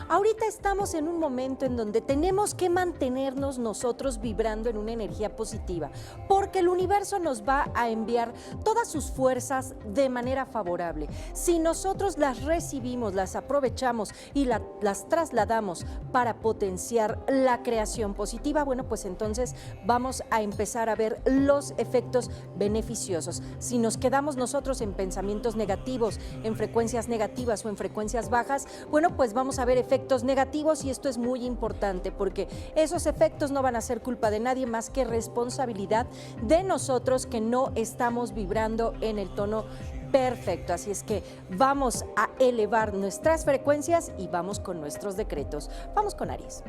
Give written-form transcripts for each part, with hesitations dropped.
Ahorita estamos en un momento en donde tenemos que mantenernos nosotros vibrando en una energía positiva, porque el universo nos va a enviar todas sus fuerzas de manera favorable. Si nosotros las recibimos, las aprovechamos y las trasladamos para potenciar la creación positiva, bueno, pues entonces vamos a empezar a ver los efectos beneficiosos. Si nos quedamos nosotros en pensamientos negativos, en frecuencias negativas o en frecuencias bajas, bueno, pues vamos a ver efectos negativos, y esto es muy importante porque esos efectos no van a ser culpa de nadie más que responsabilidad de nosotros que no estamos vibrando en el tono perfecto. Así es que vamos a elevar nuestras frecuencias y vamos con nuestros decretos. Vamos con Aries.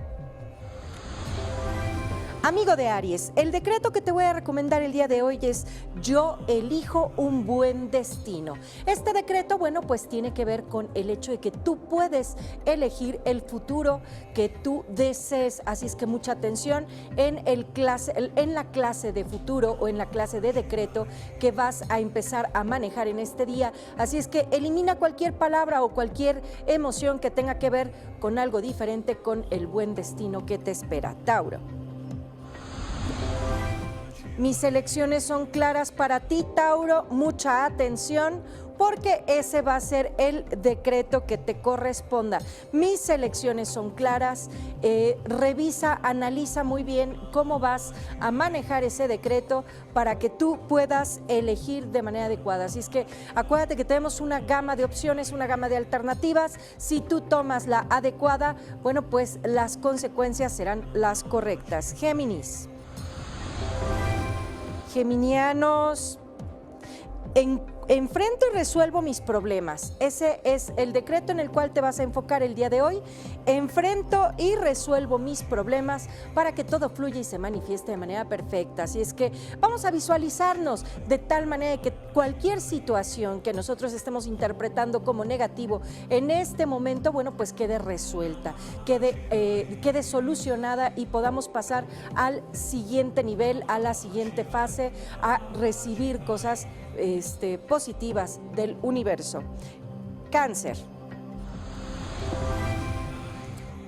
Amigo de Aries, el decreto que te voy a recomendar el día de hoy es: yo elijo un buen destino. Este decreto, bueno, pues tiene que ver con el hecho de que tú puedes elegir el futuro que tú desees. Así es que mucha atención en la clase de futuro o en la clase de decreto que vas a empezar a manejar en este día. Así es que elimina cualquier palabra o cualquier emoción que tenga que ver con algo diferente con el buen destino que te espera. Tauro. Mis elecciones son claras para ti, Tauro. Mucha atención, porque ese va a ser el decreto que te corresponda. Mis elecciones son claras. Revisa, analiza muy bien cómo vas a manejar ese decreto para que tú puedas elegir de manera adecuada. Así es que acuérdate que tenemos una gama de opciones, una gama de alternativas. Si tú tomas la adecuada, bueno, pues las consecuencias serán las correctas. Géminis. Geminianos, enfrento y resuelvo mis problemas. Ese es el decreto en el cual te vas a enfocar el día de hoy. Enfrento y resuelvo mis problemas para que todo fluya y se manifieste de manera perfecta. Así es que vamos a visualizarnos de tal manera que cualquier situación que nosotros estemos interpretando como negativo en este momento, bueno, pues quede resuelta, quede solucionada y podamos pasar al siguiente nivel, a la siguiente fase, a recibir cosas positivas del universo. Cáncer.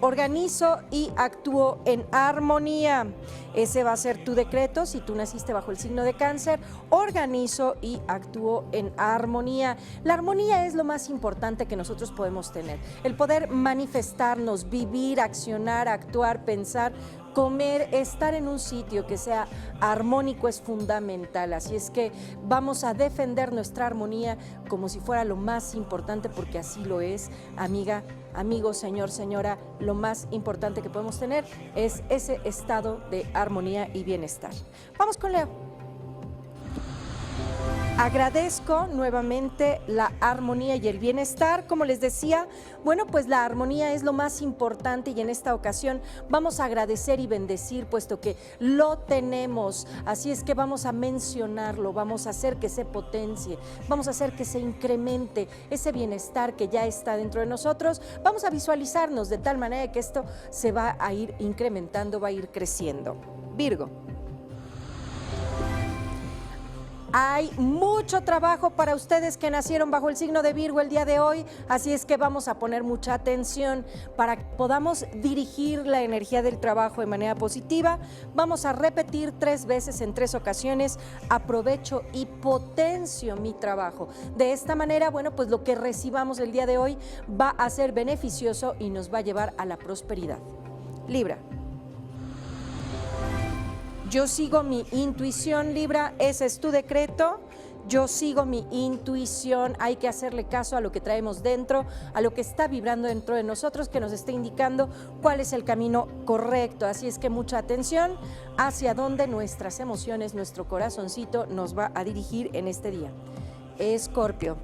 Organizo y actúo en armonía. Ese va a ser tu decreto si tú naciste bajo el signo de Cáncer. Organizo y actúo en armonía. La armonía es lo más importante que nosotros podemos tener. El poder manifestarnos, vivir, accionar, actuar, pensar, comer, estar en un sitio que sea armónico es fundamental. Así es que vamos a defender nuestra armonía como si fuera lo más importante, porque así lo es, amiga, amigo, señor, señora. Lo más importante que podemos tener es ese estado de armonía y bienestar. Vamos con Leo. Agradezco nuevamente la armonía y el bienestar. Como les decía, bueno, pues la armonía es lo más importante, y en esta ocasión vamos a agradecer y bendecir, puesto que lo tenemos. Así es que vamos a mencionarlo, vamos a hacer que se potencie, vamos a hacer que se incremente ese bienestar que ya está dentro de nosotros. Vamos a visualizarnos de tal manera que esto se va a ir incrementando, va a ir creciendo. Virgo. Hay mucho trabajo para ustedes que nacieron bajo el signo de Virgo el día de hoy, así es que vamos a poner mucha atención para que podamos dirigir la energía del trabajo de manera positiva. Vamos a repetir 3 veces en 3 ocasiones: aprovecho y potencio mi trabajo. De esta manera, bueno, pues lo que recibamos el día de hoy va a ser beneficioso y nos va a llevar a la prosperidad. Libra. Yo sigo mi intuición, Libra. Ese es tu decreto. Yo sigo mi intuición. Hay que hacerle caso a lo que traemos dentro, a lo que está vibrando dentro de nosotros, que nos está indicando cuál es el camino correcto. Así es que mucha atención hacia dónde nuestras emociones, nuestro corazoncito nos va a dirigir en este día. Escorpio.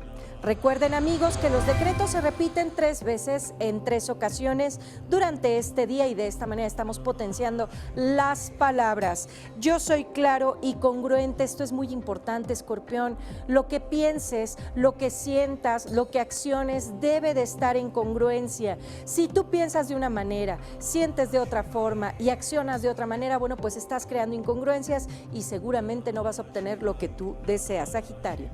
Recuerden, amigos, que los decretos se repiten 3 veces en 3 ocasiones durante este día, y de esta manera estamos potenciando las palabras. Yo soy claro y congruente. Esto es muy importante, Escorpión. Lo que pienses, lo que sientas, lo que acciones debe de estar en congruencia. Si tú piensas de una manera, sientes de otra forma y accionas de otra manera, bueno, pues estás creando incongruencias y seguramente no vas a obtener lo que tú deseas. Sagitario.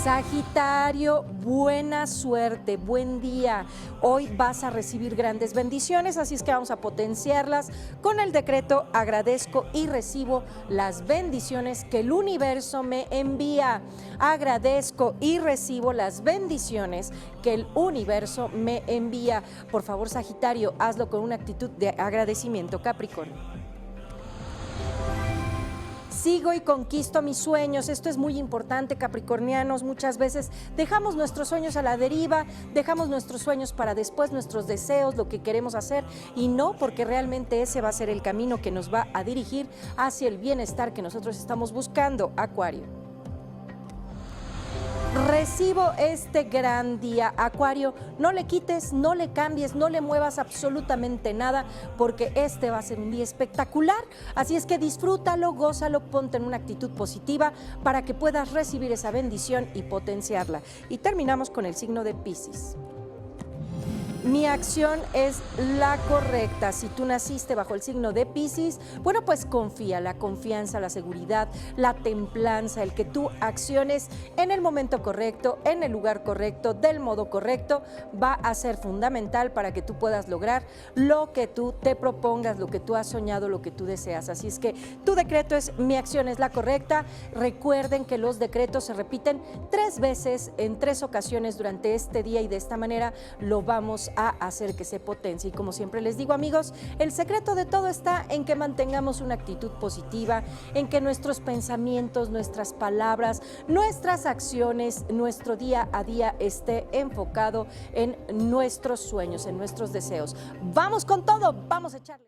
Sagitario, buena suerte, buen día. Hoy vas a recibir grandes bendiciones, así es que vamos a potenciarlas con el decreto agradezco y recibo las bendiciones que el universo me envía. Agradezco y recibo las bendiciones que el universo me envía. Por favor, Sagitario, hazlo con una actitud de agradecimiento, Capricornio. Sigo y conquisto mis sueños. Esto es muy importante, capricornianos. Muchas veces dejamos nuestros sueños a la deriva, dejamos nuestros sueños para después, nuestros deseos, lo que queremos hacer, y no, porque realmente ese va a ser el camino que nos va a dirigir hacia el bienestar que nosotros estamos buscando, Acuario. Recibo este gran día, Acuario. No le quites, no le cambies, no le muevas absolutamente nada, porque este va a ser un día espectacular. Así es que disfrútalo, gózalo, ponte en una actitud positiva para que puedas recibir esa bendición y potenciarla. Y terminamos con el signo de Piscis. Mi acción es la correcta. Si tú naciste bajo el signo de Piscis, bueno, pues confía, la confianza, la seguridad, la templanza, el que tú acciones en el momento correcto, en el lugar correcto, del modo correcto, va a ser fundamental para que tú puedas lograr lo que tú te propongas, lo que tú has soñado, lo que tú deseas. Así es que tu decreto es mi acción es la correcta. Recuerden que los decretos se repiten 3 veces en 3 ocasiones durante este día, y de esta manera lo vamos a hacer que se potencie. Y como siempre les digo, amigos, el secreto de todo está en que mantengamos una actitud positiva, en que nuestros pensamientos, nuestras palabras, nuestras acciones, nuestro día a día esté enfocado en nuestros sueños, en nuestros deseos. Vamos con todo, vamos a echarle.